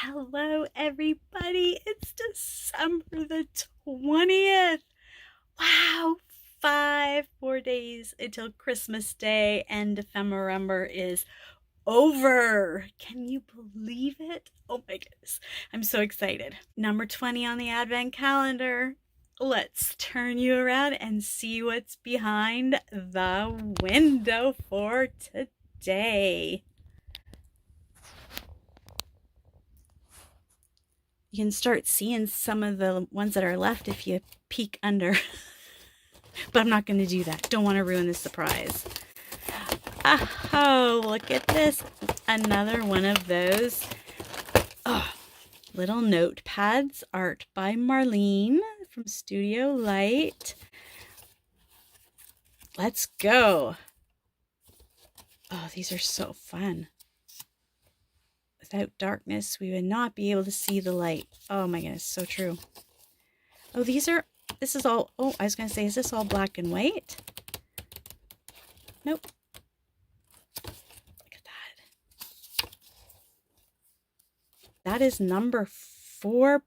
Hello, everybody. It's December the 20th. Wow, five more days until Christmas Day, and December is over. Can you believe it? Oh my goodness. I'm so excited. Number 20 on the Advent calendar. Let's turn you around and see what's behind the window for today. You can start seeing some of the ones that are left if you peek under. But I'm not going to do that. Don't want to ruin the surprise. Oh, look at this. Another one of those little notepads. Art by Marlene from Studio Light. Let's go. Oh, these are so fun. Without darkness, we would not be able to see the light. Oh my goodness, so true. Oh, this is all, I was going to say, is this all black and white? Nope. Look at that. That is number 4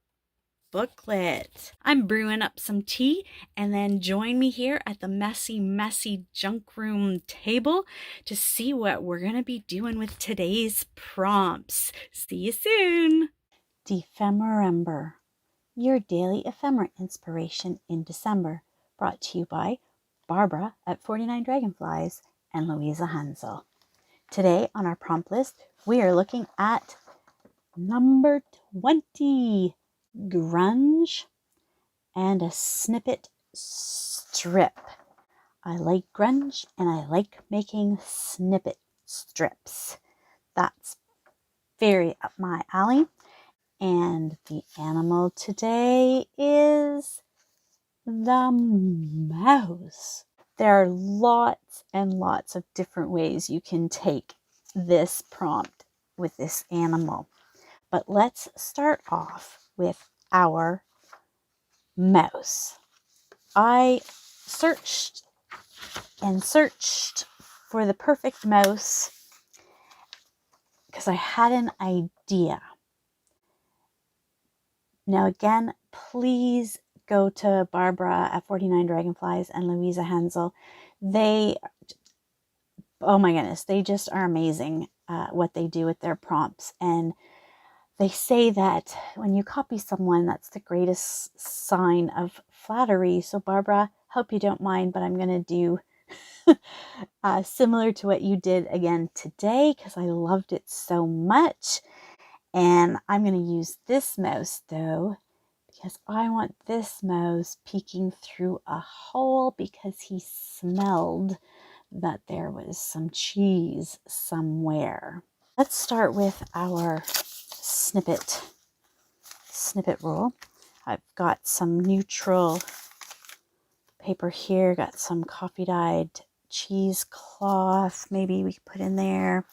booklet. I'm brewing up some tea, and then join me here at the messy junk room table to see what we're going to be doing with today's prompts. See you soon. December, your daily ephemera inspiration in December, brought to you by Barbara at 49 Dragonflies and Luise Hansel. Today on our prompt list, we are looking at number 20, Grunge, and a Snippet strip. I like grunge and I like making snippet strips. That's very up my alley. And the animal today is the mouse. There are lots and lots of different ways you can take this prompt with this animal. But let's start off with our mouse. I searched and searched for the perfect mouse because I had an idea. Now again, please go to Barbara at 49 Dragonflies and Luise Hansel. Oh my goodness, they just are amazing what they do with their prompts. And they say that when you copy someone, that's the greatest sign of flattery. So Barbara, hope you don't mind, but I'm going to do similar to what you did again today because I loved it so much. And I'm going to use this mouse though, because I want this mouse peeking through a hole because he smelled that there was some cheese somewhere. Let's start with our snippet roll. I've got some neutral paper here, got some coffee dyed cheesecloth, maybe we could put in there.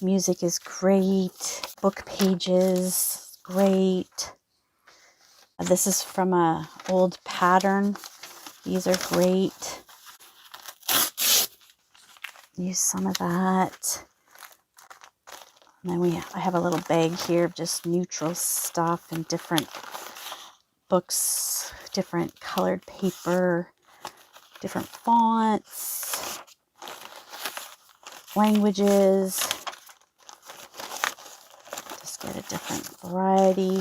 Music is great. Book pages, great. This is from an old pattern. These are great. Use some of that. And then I have a little bag here of just neutral stuff and different books, different colored paper, different fonts, languages. Just get a different variety.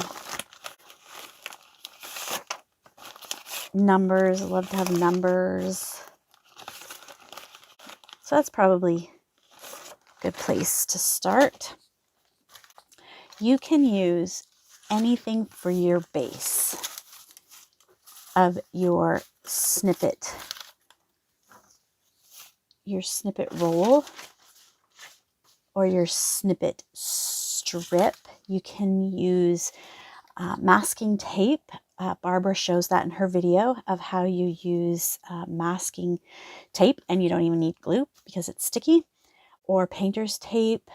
Numbers, I love to have numbers. So that's probably a good place to start. You can use anything for your base of your snippet roll or your snippet strip. You can use masking tape. Barbara shows that in her video of how you use masking tape, and you don't even need glue because it's sticky, or painter's tape.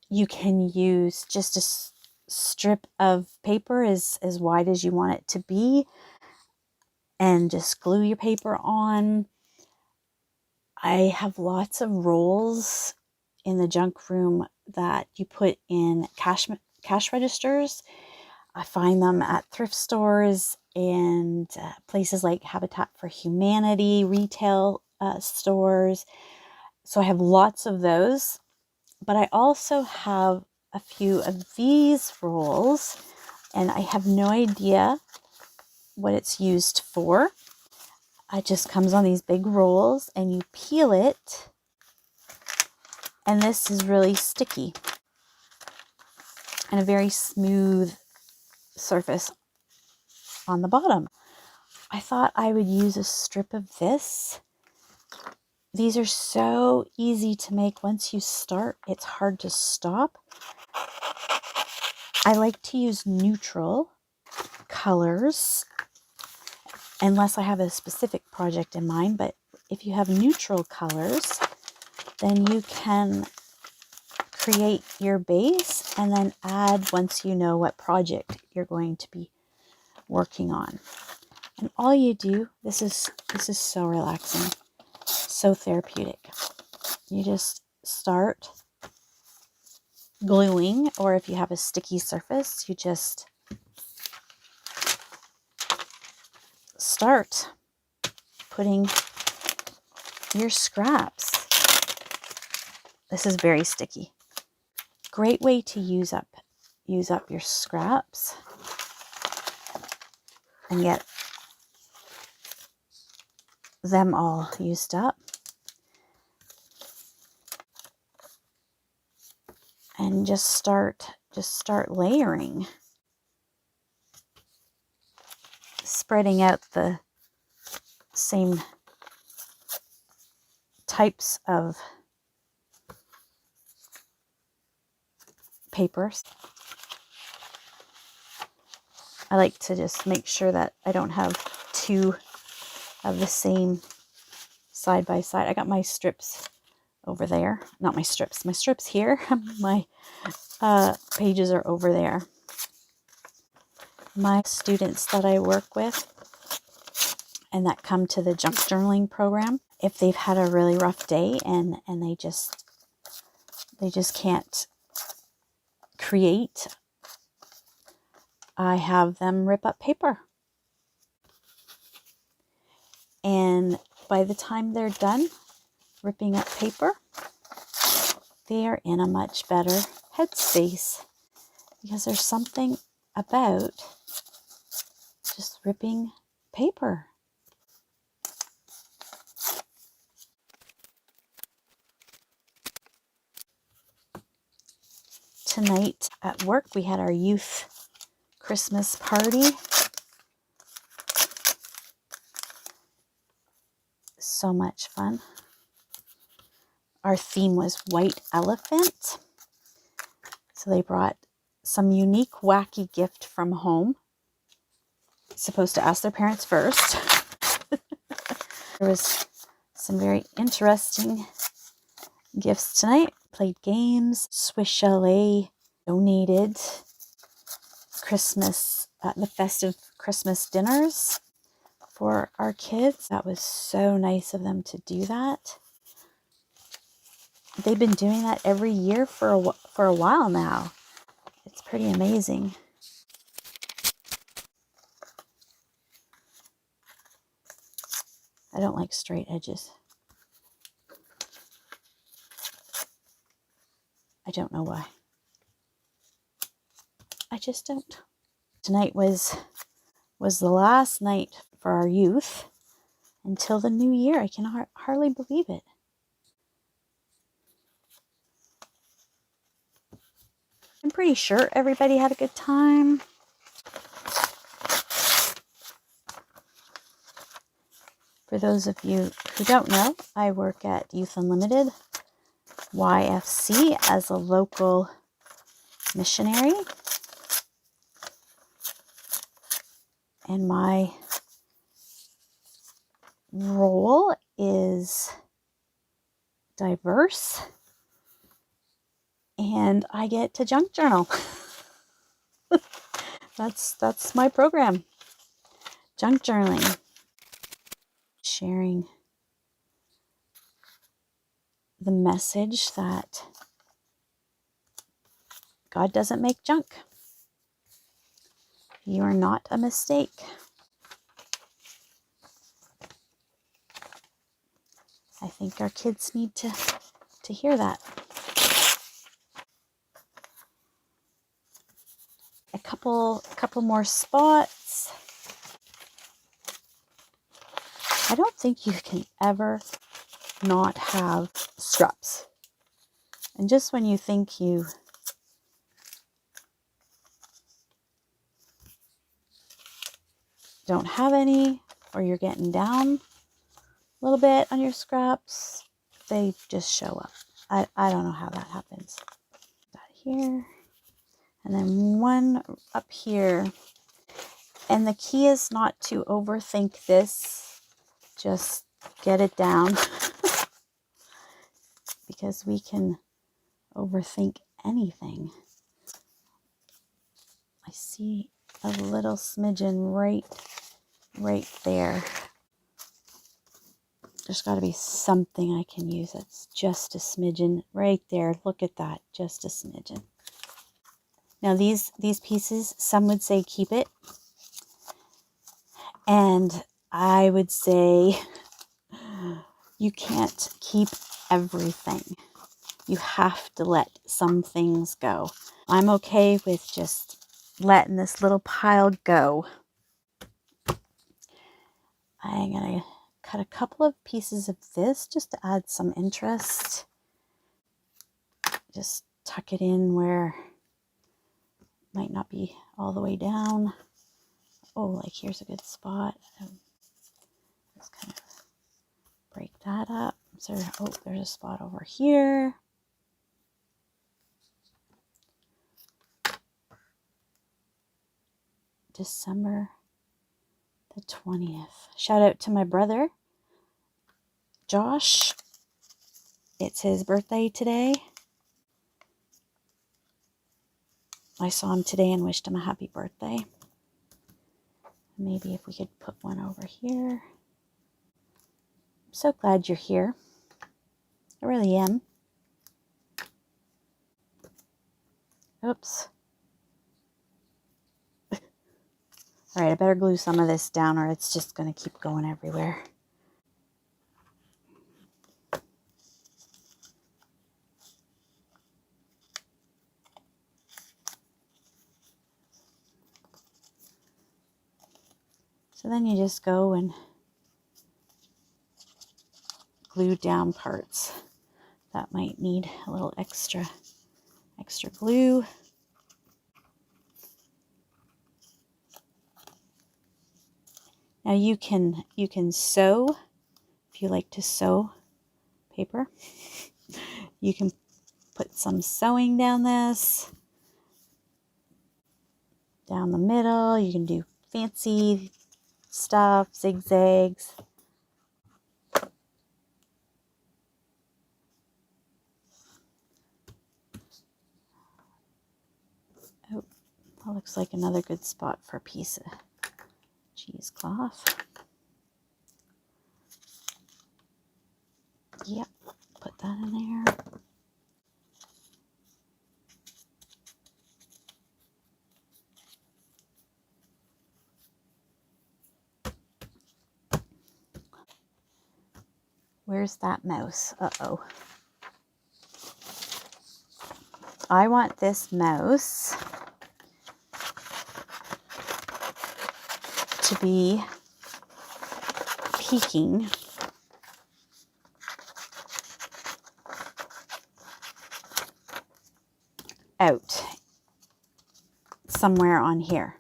You can use just a strip of paper as wide as you want it to be and just glue your paper on. I have lots of rolls in the junk room that you put in cash registers. I find them at thrift stores and places like Habitat for Humanity, retail stores. So I have lots of those, but I also have a few of these rolls, and I have no idea what it's used for. It just comes on these big rolls and you peel it, and this is really sticky and a very smooth surface on the bottom. I thought I would use a strip of this. These are so easy to make. Once you start, it's hard to stop. I like to use neutral colors unless I have a specific project in mind, but if you have neutral colors, then you can create your base and then add once you know what project you're going to be working on. And all you do, this is so relaxing, so therapeutic. You just start gluing, or if you have a sticky surface, you just start putting your scraps. This is very sticky. Great way to use up your scraps and get them all used up. And just start layering, spreading out the same types of papers. I like to just make sure that I don't have two of the same side by side. I got my strips over there. Not my strips here. My pages are over there. My students that I work with and that come to the junk journaling program, if they've had a really rough day and they just can't create, I have them rip up paper. And by the time they're done ripping up paper, they are in a much better headspace, because there's something about just ripping paper. Tonight at work, we had our youth Christmas party. So much fun. Our theme was white elephant. So they brought some unique, wacky gift from home. Supposed to ask their parents first. There was some very interesting gifts tonight. Played games. Swiss Chalet donated Christmas, the festive Christmas dinners for our kids. That was so nice of them to do that. They've been doing that every year for a while now. It's pretty amazing. I don't like straight edges. I don't know why. I just don't. Tonight was the last night for our youth until the new year. I can hardly believe it. I'm pretty sure everybody had a good time. For those of you who don't know, I work at Youth Unlimited, YFC, as a local missionary. And my role is diverse, and I get to junk journal. That's my program. Junk journaling. Sharing the message that God doesn't make junk. You are not a mistake. I think our kids need to hear that. A couple more spots. I don't think you can ever not have scraps. And just when you think you don't have any, or you're getting down a little bit on your scraps, they just show up. I don't know how that happens. That here, and then one up here. And the key is not to overthink this. Just get it down. Because we can overthink anything. I see a little smidgen right there. There's got to be something I can use that's just a smidgen right there. Look at that, just a smidgen. Now these pieces, some would say keep it, and I would say you can't keep everything. You have to let some things go. I'm okay with just letting this little pile go. I'm going to cut a couple of pieces of this just to add some interest. Just tuck it in where it might not be all the way down. Oh, like here's a good spot. Just kind of break that up. So, oh, there's a spot over here. December the 20th. Shout out to my brother, Josh. It's his birthday today. I saw him today and wished him a happy birthday. Maybe if we could put one over here. I'm so glad you're here. I really am. Oops. All right, I better glue some of this down or it's just going to keep going everywhere. So then you just go and glue down parts that might need a little extra glue. Now you can sew if you like to sew paper. You can put some sewing down this, down the middle. You can do fancy stuff, zigzags. Oh, that looks like another good spot for a piece of cheesecloth. Yep, put that in there. Where's that mouse? Uh-oh. I want this mouse to be peeking out somewhere on here.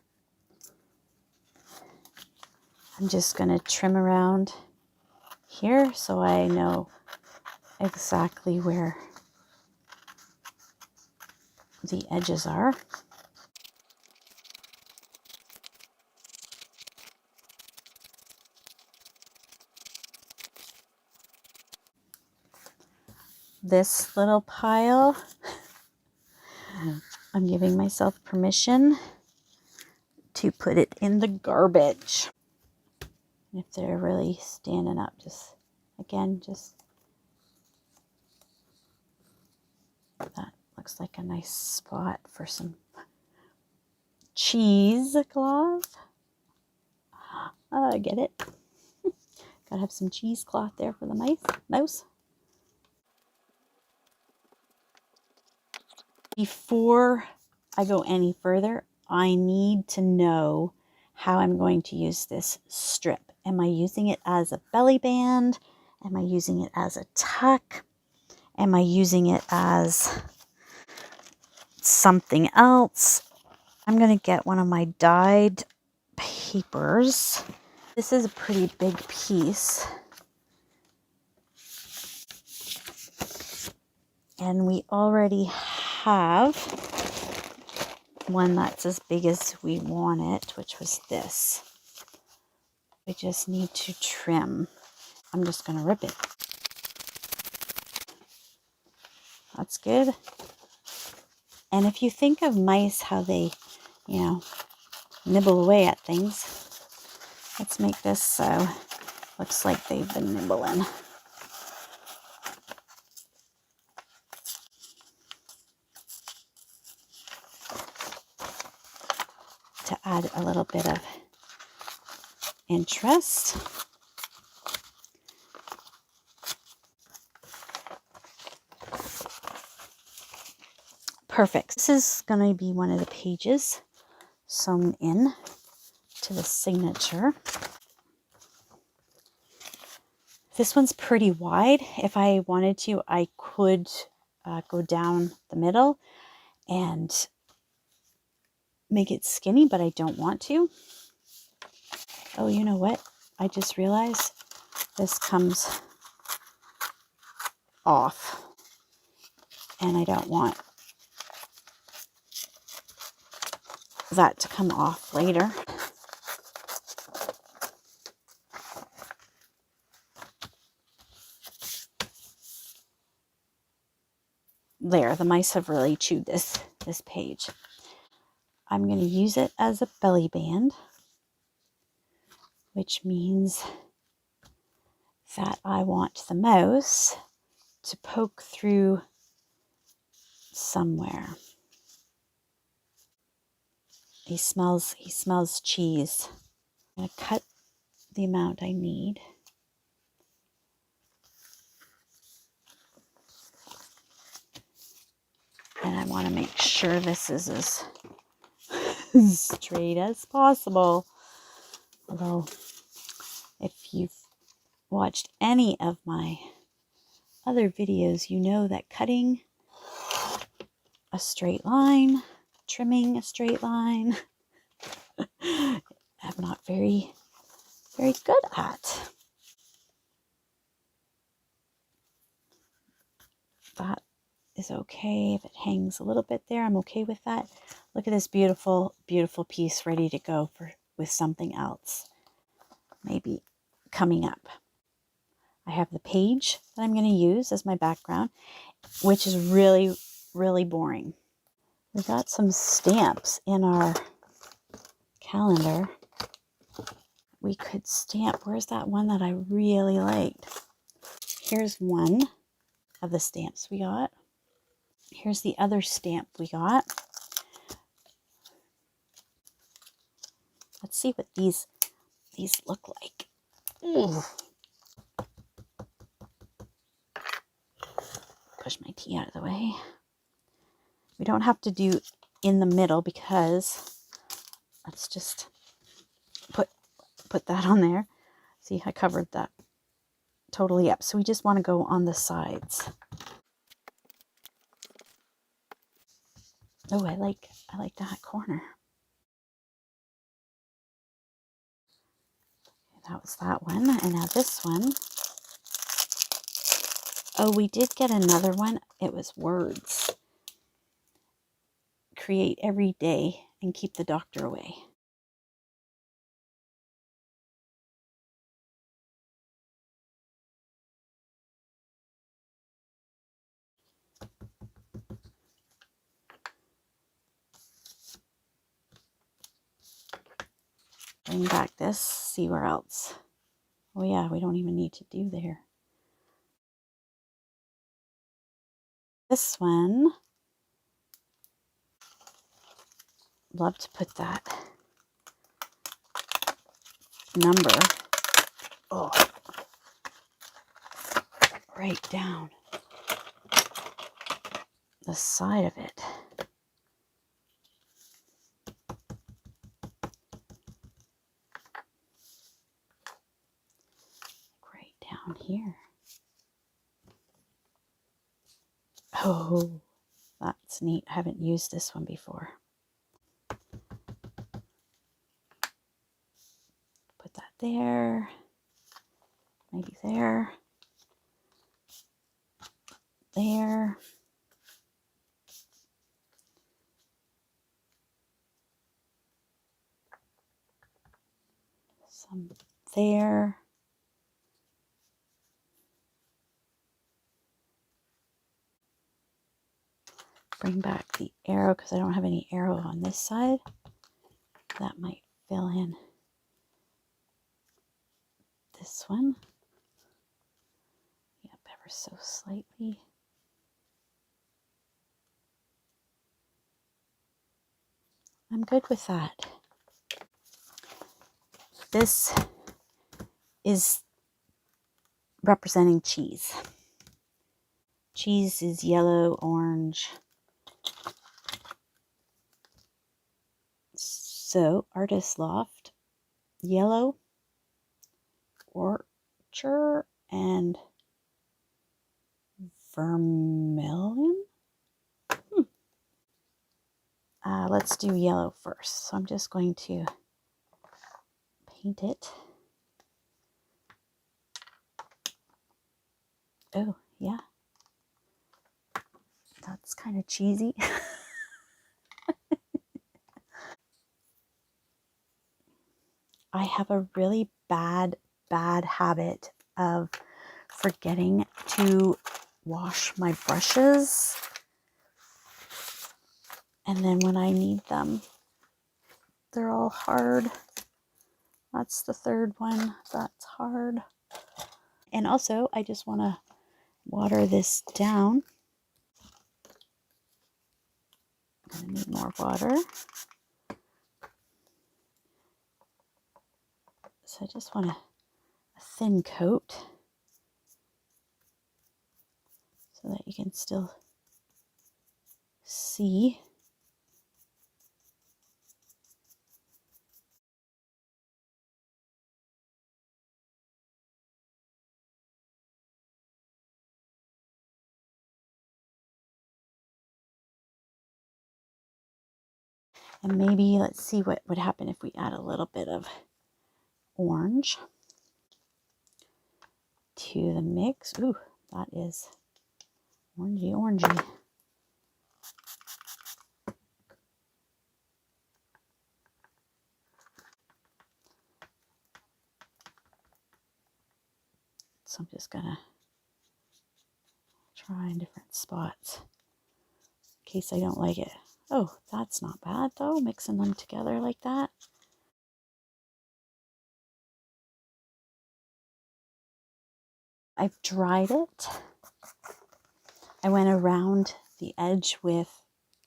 I'm just going to trim around here so I know exactly where the edges are. This little pile, I'm giving myself permission to put it in the garbage. If they're really standing up, just Looks like a nice spot for some cheesecloth. Get it? Gotta have some cheesecloth there for the mouse. Before I go any further, I need to know how I'm going to use this strip. Am I using it as a belly band? Am I using it as a tuck? Am I using it as something else? I'm going to get one of my dyed papers. This is a pretty big piece. And we already have one that's as big as we want it, which was this. We just need to trim. I'm just going to rip it. That's good. And if you think of mice, how they, nibble away at things, let's make this so looks like they've been nibbling. To add a little bit of interest. Perfect. This is going to be one of the pages sewn in to the signature. This one's pretty wide. If I wanted to, I could go down the middle and make it skinny, but I don't want to. Oh, you know what? I just realized this comes off, and I don't want that to come off later. There, the mice have really chewed this page. I'm going to use it as a belly band, which means that I want the mouse to poke through somewhere. He smells cheese. I'm going to cut the amount I need. And I want to make sure this is as straight as possible. Although, if you've watched any of my other videos, you know that cutting a straight line, trimming a straight line, I'm not very good at. That is okay. If it hangs a little bit there, I'm okay with that. Look at this beautiful, beautiful piece ready to go with something else. Maybe coming up. I have the page that I'm going to use as my background, which is really, really boring. We got some stamps in our calendar. We could stamp. Where's that one that I really liked? Here's one of the stamps we got. Here's the other stamp we got. Let's see what these look like. Ooh. Push my tea out of the way. We don't have to do in the middle because let's just put that on there. See, I covered that totally up. So we just want to go on the sides. Oh, I like that corner. That was that one. And now this one. Oh, we did get another one. It was words. Create every day and keep the doctor away. Bring back this, see where else. Oh yeah, we don't even need to do there. This one, love to put that number, oh, right down the side of it. Right down here. Oh, that's neat. I haven't used this one before. Put that there. Maybe there. There. Some there. Bring back the arrow because I don't have any arrow on this side. That might fill in this one. Yep, ever so slightly. I'm good with that. This is representing cheese. Cheese is yellow, orange. So, Artist Loft, yellow, orchard, and vermilion. Let's do yellow first. So I'm just going to paint it. Oh, yeah. That's kind of cheesy. I have a really bad habit of forgetting to wash my brushes. And then when I need them, they're all hard. That's the third one. That's hard. And also, I just want to water this down. I'm going to need more water. So I just want a thin coat so that you can still see. And maybe let's see what would happen if we add a little bit of orange to the mix. Ooh, that is orangey. So I'm just gonna try in different spots in case I don't like it. Oh, that's not bad though, mixing them together like that. I've dried it. I went around the edge with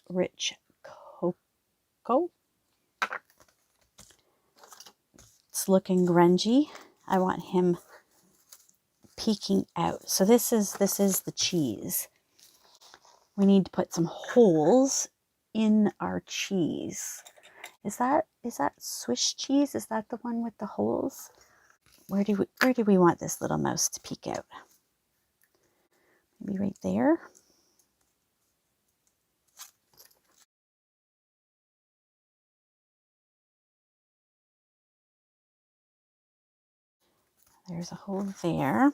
rich cocoa. It's looking grungy. I want him peeking out. So this is the cheese. We need to put some holes in our cheese. Is that Swiss cheese? Is that the one with the holes? Where do we want this little mouse to peek out? Maybe right there. There's a hole there.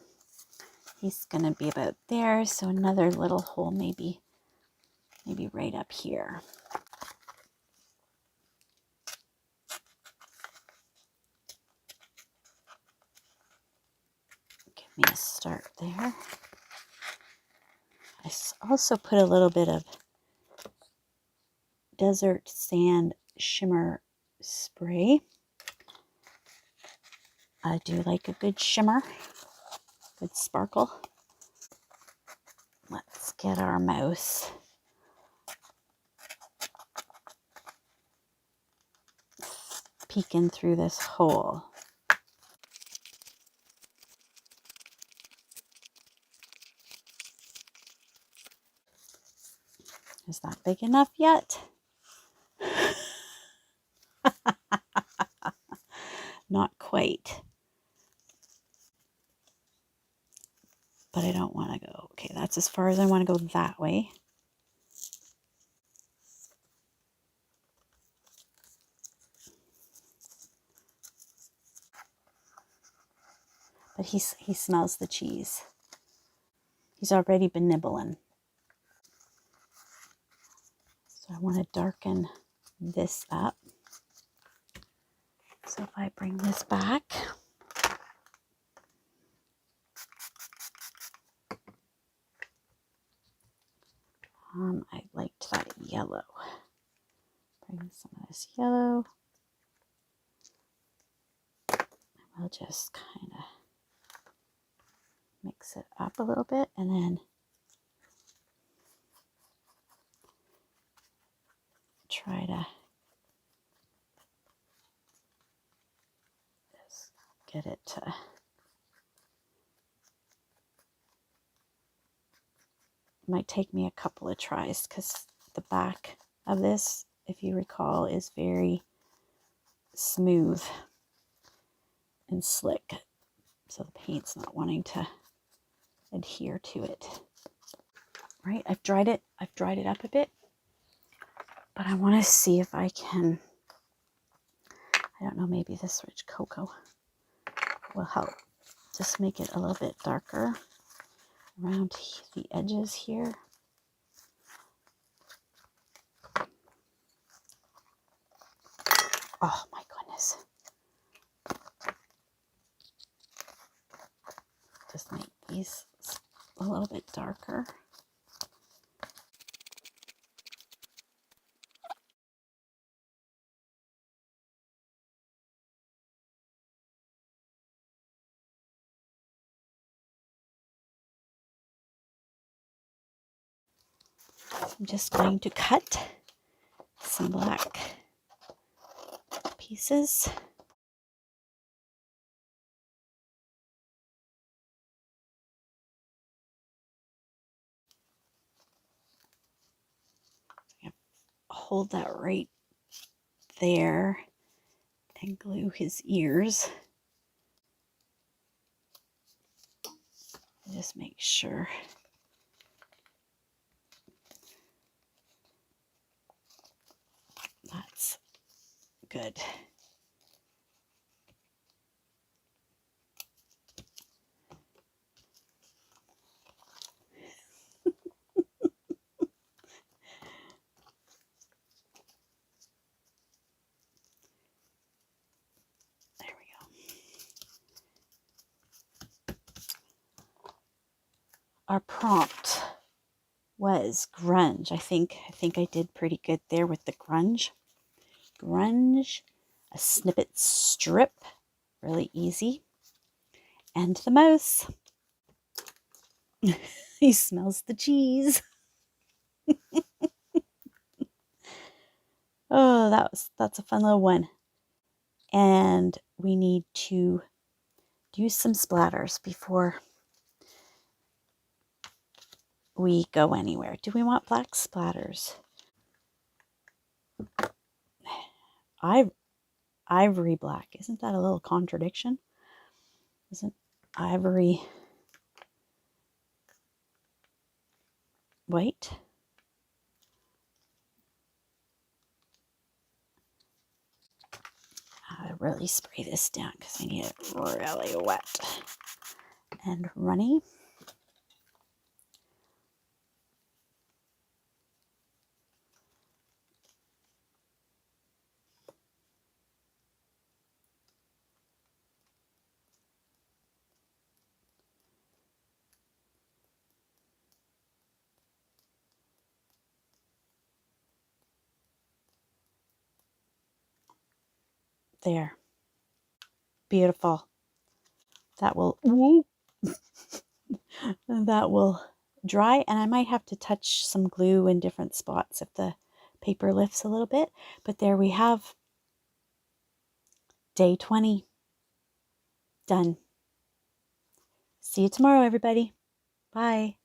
He's gonna be about there, so another little hole maybe right up here. Give me a start there. I also put a little bit of desert sand shimmer spray. I do like a good shimmer, good sparkle. Let's get our mouse peeking through this hole. Is that big enough yet? Not quite. But I don't want to go. Okay, that's as far as I want to go that way. But he smells the cheese. He's already been nibbling. So I want to darken this up. So if I bring this back, I liked that yellow. Bring some of this yellow. We'll just kind of mix it up a little bit and then try to just get it to might take me a couple of tries because the back of this, if you recall, is very smooth and slick. So the paint's not wanting to adhere to it. Right, I've dried it up a bit, but I want to see if I can, I don't know, maybe this rich cocoa will help just make it a little bit darker around the edges here. Oh my goodness. Just make these a little bit darker. I'm just going to cut some black pieces. Hold that right there and glue his ears. Just make sure that's good. There we go. Our prompt was grunge. I think I did pretty good there with the grunge. Grunge, a snippet strip, really easy. And the mouse. He smells the cheese. Oh, that's a fun little one. And we need to do some splatters before we go anywhere. Do we want black splatters? Ivory black. Isn't that a little contradiction? Isn't ivory white? I really spray this down because I need it really wet and runny. There. Beautiful. That will that will dry, and I might have to touch some glue in different spots if the paper lifts a little bit. But there we have Day 20. Done. See you tomorrow, everybody. Bye.